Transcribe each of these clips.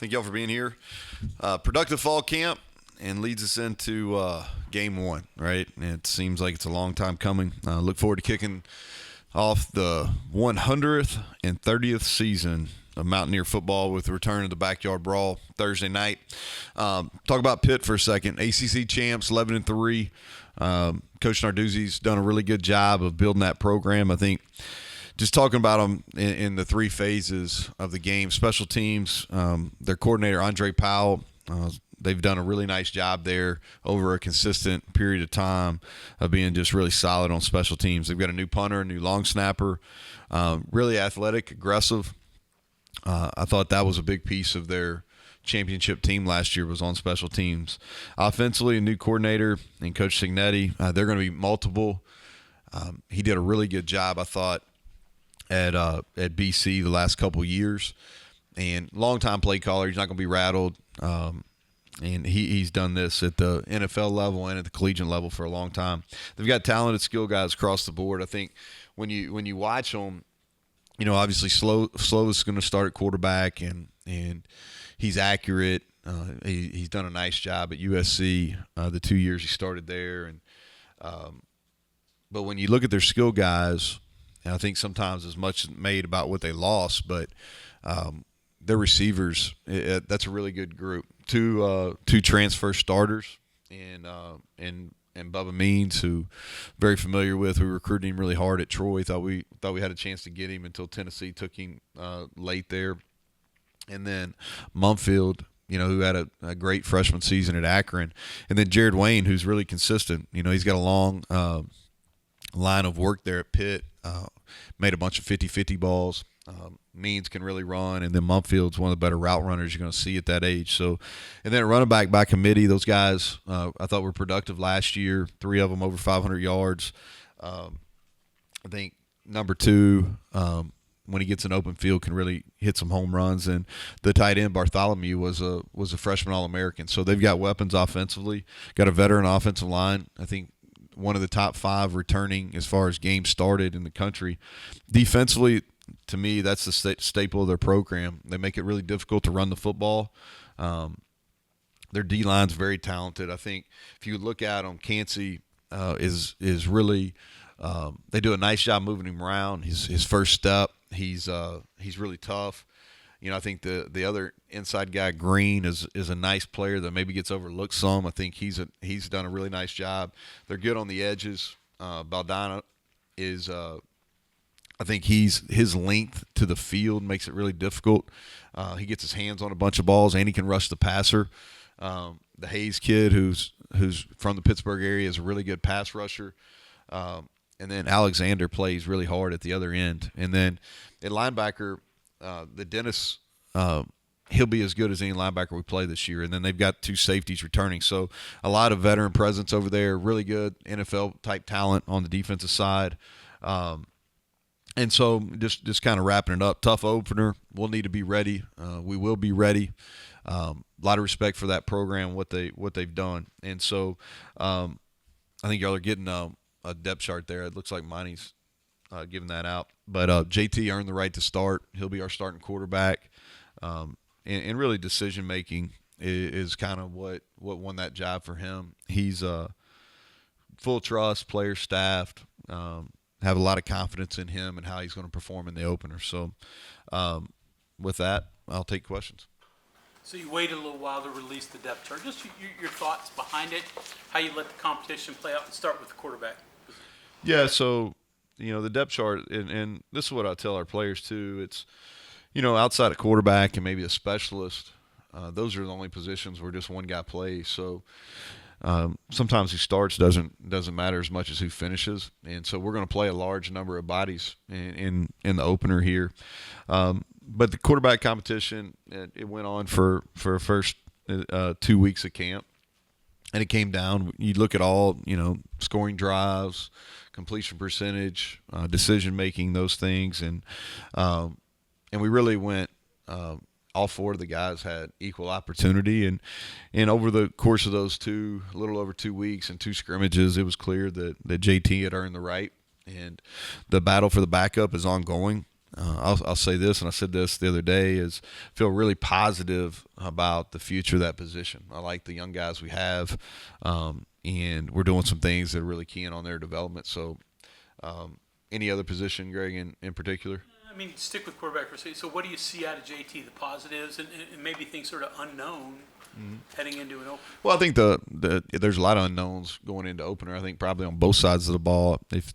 Thank y'all for being here. Productive fall camp and leads us into game one, right? And it seems like it's a long time coming. Look forward to kicking off the 100th and 30th season of Mountaineer football with the return of the Backyard Brawl Thursday night. Talk about Pitt for a second. ACC champs, 11-3. Coach Narduzzi's done a really good job of building that program. I think just talking about them in the three phases of the game, special teams, their coordinator, Andre Powell, they've done a really nice job there over a consistent period of time of being just really solid on special teams. They've got a new punter, a new long snapper, really athletic, aggressive. I thought that was a big piece of their championship team last year was on special teams. Offensively, a new coordinator and Coach Signetti. They're going to be multiple. He did a really good job, I thought, at BC the last couple years. And long-time play caller. He's not going to be rattled. And he's done this at the NFL level and at the collegiate level for a long time. They've got talented skill guys across the board. I think when you watch them, you know, obviously Slovis is going to start at quarterback, and he's accurate. He's done a nice job at USC the 2 years he started there. And but when you look at their skill guys, and I think sometimes as much is made about what they lost, but their receivers, that's a really good group. Two transfer starters, and Bubba Means, who very familiar with. We recruited him really hard at Troy. Thought we had a chance to get him until Tennessee took him late there. And then Mumfield, you know, who had a great freshman season at Akron. And then Jared Wayne, who's really consistent. You know, he's got a long line of work there at Pitt. Made a bunch of 50-50 balls. Means can really run, and then Mumfield's one of the better route runners you're going to see at that age. So, and then running back by committee, those guys I thought were productive last year. 3 of them over 500 yards. I think number 2, when he gets an open field, can really hit some home runs. And the tight end Bartholomew was a freshman All-American. So they've got weapons offensively. Got a veteran offensive line. I think one of the top 5 returning as far as games started in the country. Defensively, to me, that's the staple of their program. They make it really difficult to run the football. Their D-line's very talented. I think if you look at them, Cansey is really they do a nice job moving him around. His first step, he's really tough. You know, I think the other inside guy, Green, is a nice player that maybe gets overlooked some. I think he's done a really nice job. They're good on the edges. Baldana is I think his length to the field makes it really difficult. He gets his hands on a bunch of balls, and he can rush the passer. The Hayes kid, who's from the Pittsburgh area, is a really good pass rusher. And then Alexander plays really hard at the other end. And then at linebacker, the Dennis, he'll be as good as any linebacker we play this year. And then they've got 2 safeties returning. So a lot of veteran presence over there, really good NFL-type talent on the defensive side. And so just kind of wrapping it up, tough opener. We'll need to be ready. We will be ready. A lot of respect for that program, what they've done. And so I think y'all are getting a depth chart there. It looks like Monty's giving that out. But JT earned the right to start. He'll be our starting quarterback. And really decision-making is kind of what won that job for him. He's full trust, player staffed, have a lot of confidence in him and how he's going to perform in the opener. So with that, I'll take questions. So you waited a little while to release the depth chart. Just your thoughts behind it, how you let the competition play out, and start with the quarterback. Yeah, so, you know, the depth chart, and this is what I tell our players too. It's, you know, outside of quarterback and maybe a specialist, those are the only positions where just one guy plays. So sometimes who starts doesn't matter as much as who finishes, and so we're going to play a large number of bodies in the opener here. But the quarterback competition, it went on for first 2 weeks of camp, and it came down. You look at all, you know, scoring drives, completion percentage, decision making, those things, and we really went. All 4 of the guys had equal opportunity, and over the course of those a little over 2 weeks and 2 scrimmages, it was clear that JT had earned the right, and the battle for the backup is ongoing. I'll say this, and I said this the other day, is feel really positive about the future of that position. I like the young guys we have, and we're doing some things that are really keying on their development. So, any other position, Greg, in particular? I mean, stick with quarterback for a second. So what do you see out of JT, the positives, and maybe things sort of unknown heading into an opener? Well, I think there's a lot of unknowns going into opener. I think probably on both sides of the ball. If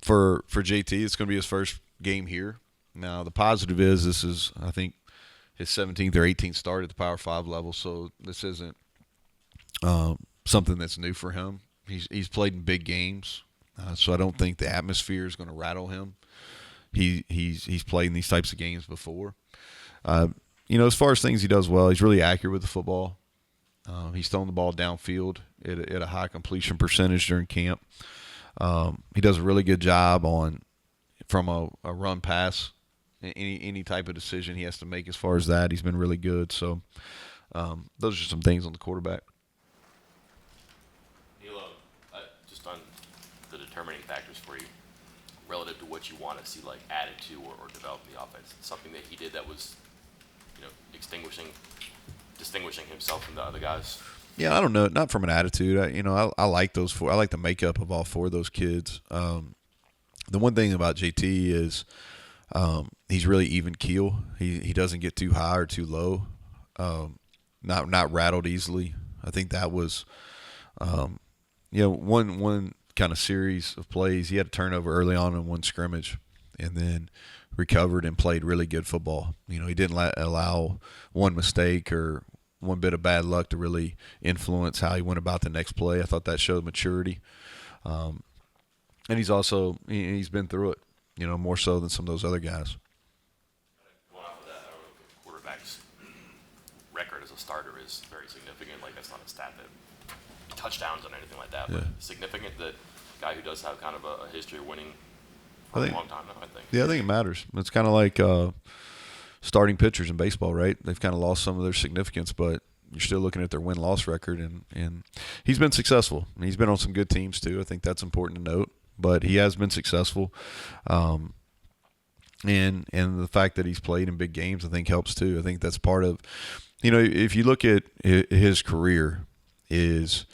for JT, it's going to be his first game here. Now, the positive is this is, I think, his 17th or 18th start at the Power 5 level, so this isn't something that's new for him. He's played in big games, so I don't think the atmosphere is going to rattle him. He's played in these types of games before. As far as things he does well, he's really accurate with the football. He's throwing the ball downfield at a high completion percentage during camp. He does a really good job from a run pass. Any type of decision he has to make as far as that, he's been really good. So those are some things on the quarterback. Neal, just on the determining factors for you, relative to what you want to see, like added to or develop the offense, something that he did that was, distinguishing himself from the other guys. Yeah, I don't know. Not from an attitude. I like those four. I like the makeup of all four of those kids. The one thing about JT is he's really even keel. He doesn't get too high or too low. Not rattled easily. I think that was, one kind of series of plays. He had a turnover early on in one scrimmage, and then recovered and played really good football. He didn't allow one mistake or one bit of bad luck to really influence how he went about the next play. I thought that showed maturity. And he's been through it, more so than some of those other guys. Going off of that, I don't know if the quarterback's record as a starter is very significant. Like, that's not a stat that touchdowns or anything like that, but significant that guy who does have kind of a history of winning for a long time now, I think. Yeah, I think it matters. It's kind of like starting pitchers in baseball, right? They've kind of lost some of their significance, but you're still looking at their win-loss record, and he's been successful. He's been on some good teams too. I think that's important to note, but he has been successful. And the fact that he's played in big games, I think, helps too. I think that's part of, if you look at his career, he's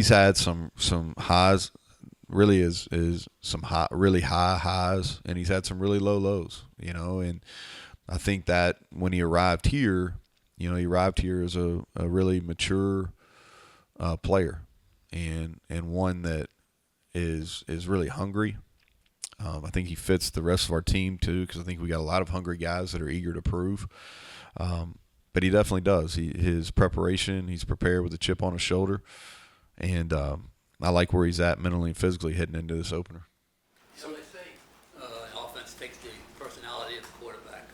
had some highs. Really is some really high highs, and he's had some really low lows, and I think that when he arrived here, he arrived here as a really mature player, and one that is really hungry. I think he fits the rest of our team too, because I think we got a lot of hungry guys that are eager to prove. But he definitely does. His preparation, he's prepared with a chip on his shoulder, and I like where he's at mentally and physically heading into this opener. So they say an offense takes the personality of the quarterback.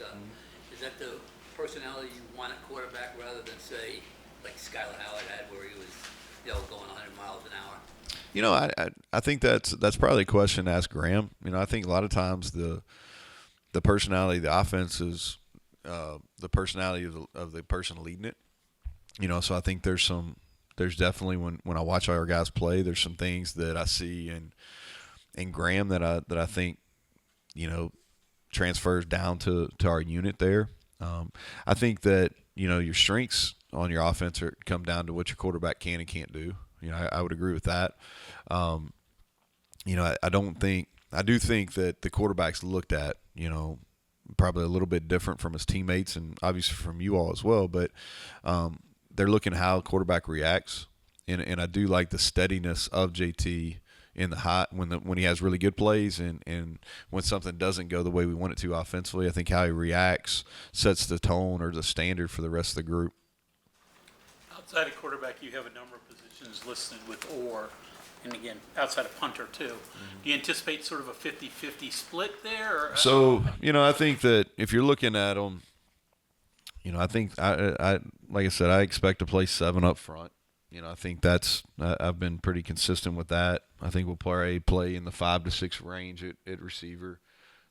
Is that the personality you want at quarterback rather than, say, like Skylar Howard had, where he was, going 100 miles an hour? I think that's probably a question to ask Graham. I think a lot of times the personality of the offense is the personality of the person leading it. So I think there's definitely when I watch our guys play, there's some things that I see in Graham that I think transfers down to our unit there. I think that your strengths on your offense come down to what your quarterback can and can't do. I would agree with that. I do think that the quarterback's looked at probably a little bit different from his teammates and obviously from you all as well, but they're looking at how a quarterback reacts, and I do like the steadiness of JT in the hot when he has really good plays and when something doesn't go the way we want it to offensively. I think how he reacts sets the tone or the standard for the rest of the group. Outside of quarterback, you have a number of positions listed with or, and again, outside of punter too. Do you anticipate sort of a 50-50 split there? Or, So, I think that if you're looking at them, I think I like I said, I expect to play 7 up front. I think I've been pretty consistent with that. I think we'll play in the 5 to 6 range at receiver.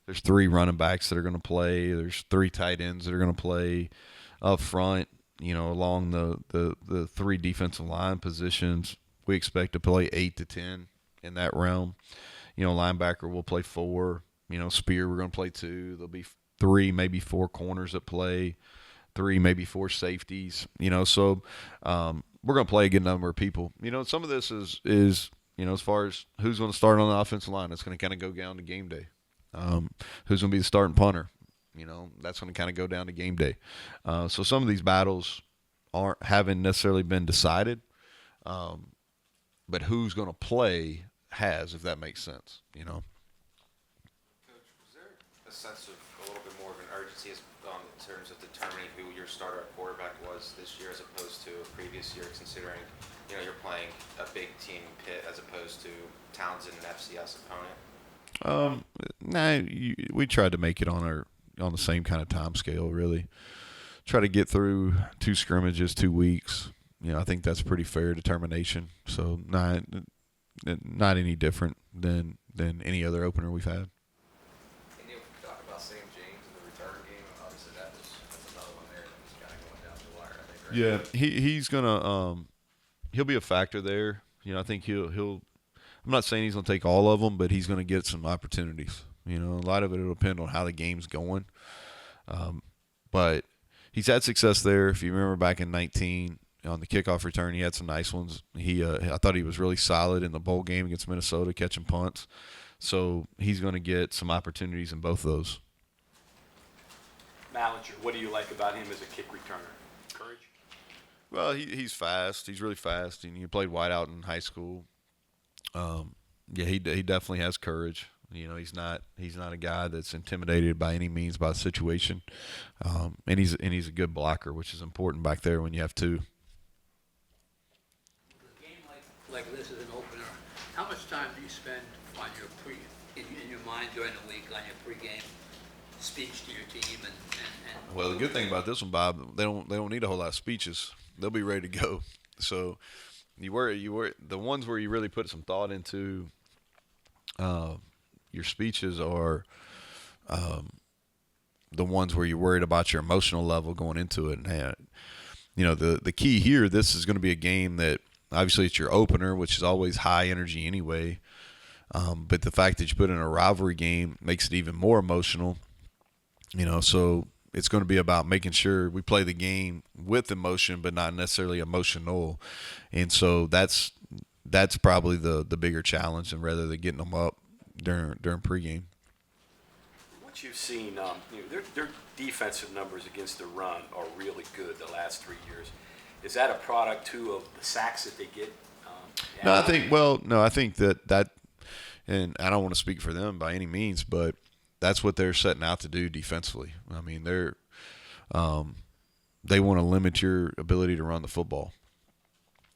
There's 3 running backs that are going to play. There's 3 tight ends that are going to play up front. Along the 3 defensive line positions, we expect to play 8 to 10 in that realm. Linebacker will play 4. Spear, we're going to play 2. There'll be 3, maybe 4 corners that play, 3, maybe 4 safeties. So we're going to play a good number of people. Some of this is as far as who's going to start on the offensive line, it's going to kind of go down to game day. Who's going to be the starting punter? That's going to kind of go down to game day. So some of these battles haven't necessarily been decided, but who's going to play has, if that makes sense. Coach, was there a sense of a little bit more of an urgency in terms of determining who your starter at quarterback was this year as opposed to a previous year, considering you're playing a big team Pitt as opposed to Townsend, an FCS opponent? We tried to make it on the same kind of time scale, really. Try to get through 2 scrimmages, 2 weeks. I think that's pretty fair determination. So not any different than any other opener we've had. Can you talk about Sam James in the return game? Obviously, that's another one there that was kind of going down the wire, I think, right? Yeah, he's gonna he'll be a factor there. I think he'll. I'm not saying he's gonna take all of them, but he's gonna get some opportunities. A lot of it will depend on how the game's going. But he's had success there. If you remember back in 19 on the kickoff return, he had some nice ones. I thought he was really solid in the bowl game against Minnesota, catching punts. So he's going to get some opportunities in both of those. Malinger, what do you like about him as a kick returner? Courage? Well, he's fast. He's really fast. And he played wideout in high school. He definitely has courage. He's not a guy that's intimidated by any means by the situation. And he's a good blocker, which is important back there when you have 2. A game like this is an opener. How much time do you spend on your in your mind during the week on your pregame speech to your team and Well, the good thing about this one, Bob, they don't need a whole lot of speeches. They'll be ready to go. So you were the ones where you really put some thought into your speeches are the ones where you're worried about your emotional level going into it. And the key here, this is going to be a game that obviously it's your opener, which is always high energy anyway. But the fact that you put in a rivalry game makes it even more emotional. So it's going to be about making sure we play the game with emotion, but not necessarily emotional. And so that's probably the bigger challenge, and rather than getting them up during pregame. What you've seen, their defensive numbers against the run are really good the last 3 years. Is that a product, too, of the sacks that they get? I think that, and I don't want to speak for them by any means, but that's what they're setting out to do defensively. I mean, they want to limit your ability to run the football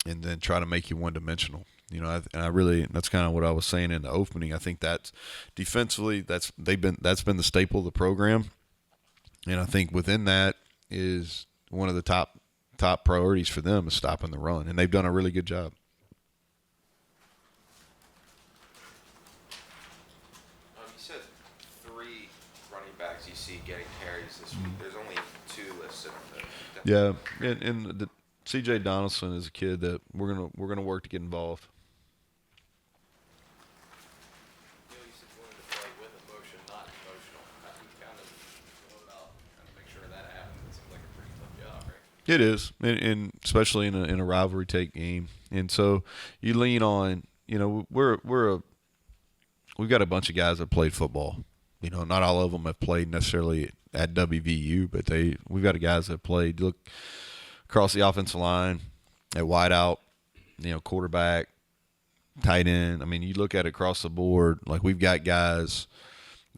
and then try to make you one-dimensional. That's kind of what I was saying in the opening. I think that defensively, that's been the staple of the program, and I think within that is one of the top priorities for them is stopping the run, and they've done a really good job. You said 3 running backs you see getting carries this week. There's only 2 listed on the. Yeah, and the C.J. Donaldson is a kid that we're gonna work to get involved. You said you wanted to play with emotion, not emotional. How do you kind of go about trying to make sure that happens? It seems like a pretty tough job, right? It is, and especially in a rivalry take game. And so you lean on, we've got a bunch of guys that played football. Not all of them have played necessarily at WVU, but we've got guys that played. Look across the offensive line, at wideout, quarterback, tight end. I mean, you look at it across the board. Like, we've got guys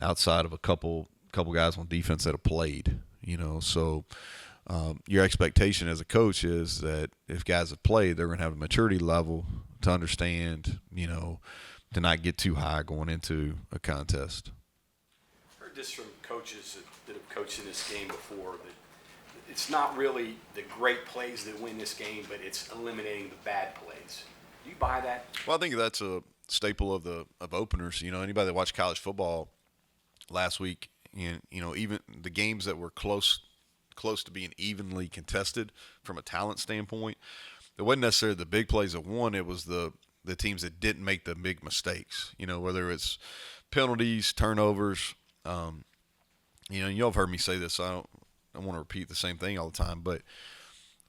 outside of a couple guys on defense that have played. So your expectation as a coach is that if guys have played, they're going to have a maturity level to understand, to not get too high going into a contest. I've heard this from coaches that have coached in this game before, that it's not really the great plays that win this game, but it's eliminating the bad plays. Do you buy that? Well, I think that's a staple of openers. Anybody that watched college football last week, even the games that were close to being evenly contested from a talent standpoint, it wasn't necessarily the big plays that won. It was the teams that didn't make the big mistakes. Whether it's penalties, turnovers. You've heard me say this. So I don't want to repeat the same thing all the time, but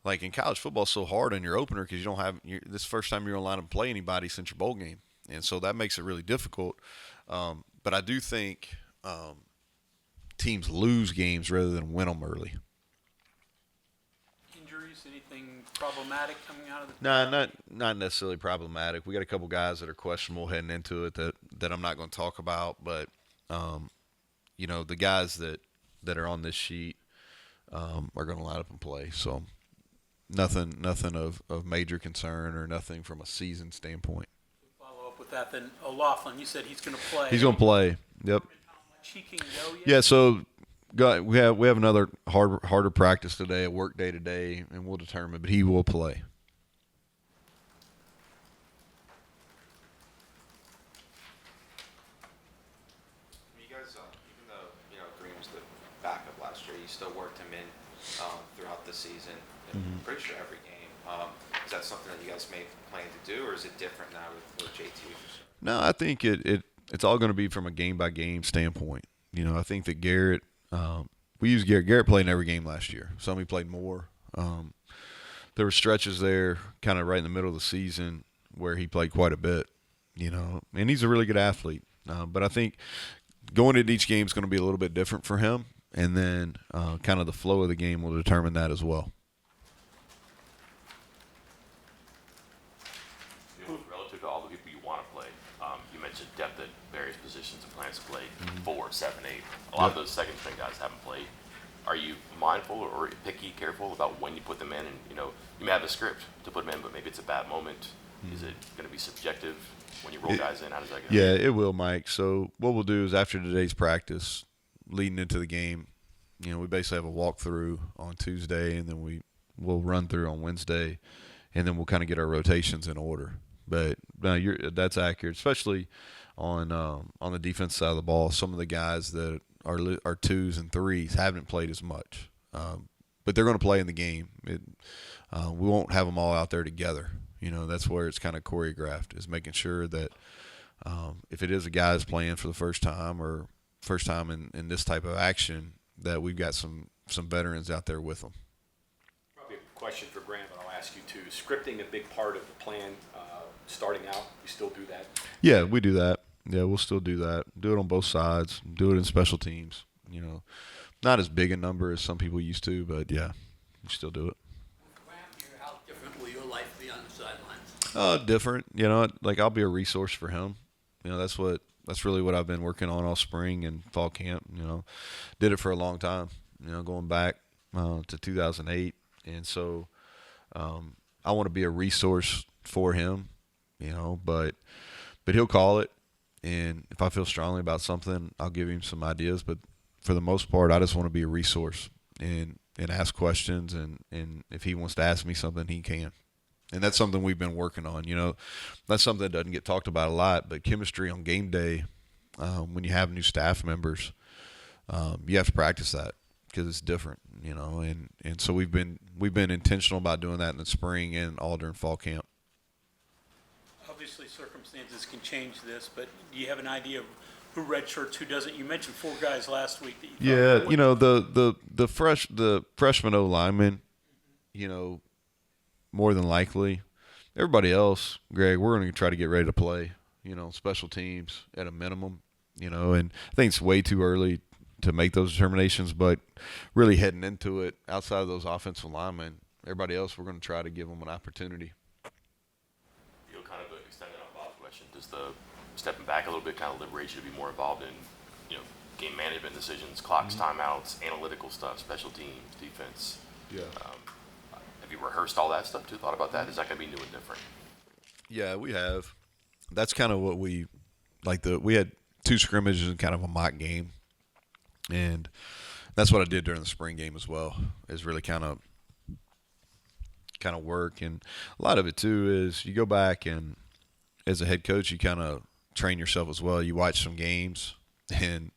like in college football, it's so hard on your opener because you don't have this is the first time you're on line to play anybody since your bowl game, and so that makes it really difficult. But I do think teams lose games rather than win them early. Injuries, anything problematic coming out of the? No, not necessarily problematic. We got a couple guys that are questionable heading into it that I'm not going to talk about, but the guys that are on this sheet are going to line up and play. So nothing of major concern or nothing from a season standpoint. Follow up with that, then O'Loughlin, you said he's going to play. He's going to play. Yep. He can go yet? Yeah. So we have another harder practice today, a work day today, and we'll determine. But he will play. You guys, even though Green was the backup last year, you still worked him in throughout the season. I'm pretty sure every game. Is that something that you guys may plan to do, or is it different now with JT? No, I think it's all going to be from a game by game standpoint. I think that Garrett. We used Garrett. Garrett played in every game last year. Some he played more. There were stretches there, kind of right in the middle of the season, where he played quite a bit. And he's a really good athlete. But I think going into each game is going to be a little bit different for him, and then kind of the flow of the game will determine that as well. Relative to all the people you want to play, you mentioned depth at various positions and plans to play 4, 7, 8. A lot of those second string guys haven't played. Are you mindful or picky, careful about when you put them in? And you may have a script to put them in, but maybe it's a bad moment. Is it going to be subjective when you roll guys in? How does that go? Yeah, it will, Mike. So what we'll do is after today's practice, leading into the game, we basically have a walkthrough on Tuesday, and then we'll run through on Wednesday, and then we'll kind of get our rotations in order. But no, that's accurate, especially on the defense side of the ball. Some of the guys that are 2s and 3s haven't played as much, but they're going to play in the game. We won't have them all out there together. That's where it's kind of choreographed, is making sure that if it is a guy that's playing for the first time or first time in this type of action, that we've got some veterans out there with them. Probably a question for Graham, but I'll ask you too. Is scripting a big part of the plan starting out? You still do that? Yeah, we do that. Yeah, we'll still do that. Do it on both sides. Do it in special teams. Not as big a number as some people used to, but yeah, we still do it. Graham, how different will your life be on the sidelines? Different. Like I'll be a resource for him. That's really what I've been working on all spring and fall camp. Did it for a long time. Going back to 2008, and so I want to be a resource for him. But he'll call it, and if I feel strongly about something, I'll give him some ideas. But for the most part, I just want to be a resource and ask questions, and if he wants to ask me something, he can. And that's something we've been working on. That's something that doesn't get talked about a lot, but chemistry on game day, when you have new staff members, you have to practice that because it's different, and so we've been intentional about doing that in the spring and all during fall camp. Obviously, circumstances can change this, but do you have an idea of who redshirts, who doesn't? You mentioned 4 guys last week that you thought the freshman O lineman, more than likely. Everybody else, Greg, we're going to try to get ready to play, special teams at a minimum, and I think it's way too early to make those determinations, but really heading into it, outside of those offensive linemen, everybody else, we're going to try to give them an opportunity. Kind of extending on Bob's question, does the stepping back a little bit kind of liberate you to be more involved in, game management decisions, clocks, timeouts, analytical stuff, special teams, defense? Yeah. Have you rehearsed all that stuff too? Thought about that? Is that going to be new and different? Yeah, we have. That's kind of what we had 2 scrimmages and kind of a mock game, and that's what I did during the spring game as well. Is really kind of work, and a lot of it too is you go back and as a head coach you kind of train yourself as well. You watch some games, and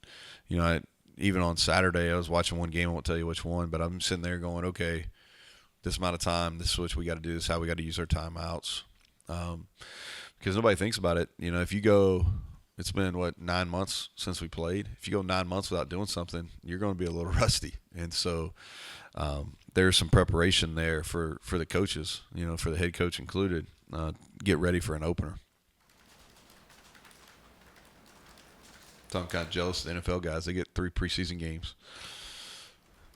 even on Saturday I was watching one game. I won't tell you which one, but I'm sitting there going, okay, this amount of time, this is what we got to do, this is how we got to use our timeouts, because nobody thinks about it. If you go It's been, 9 months since we played. If you go 9 months without doing something, you're going to be a little rusty. And so there's some preparation there for the coaches, for the head coach included, get ready for an opener. So I'm kind of jealous of the NFL guys. They get 3 preseason games.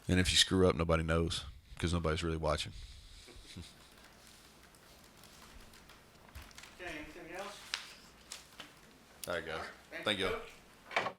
And if you screw up, nobody knows because nobody's really watching. Okay, anything else? All right, guys. All right, Thank you. Coach.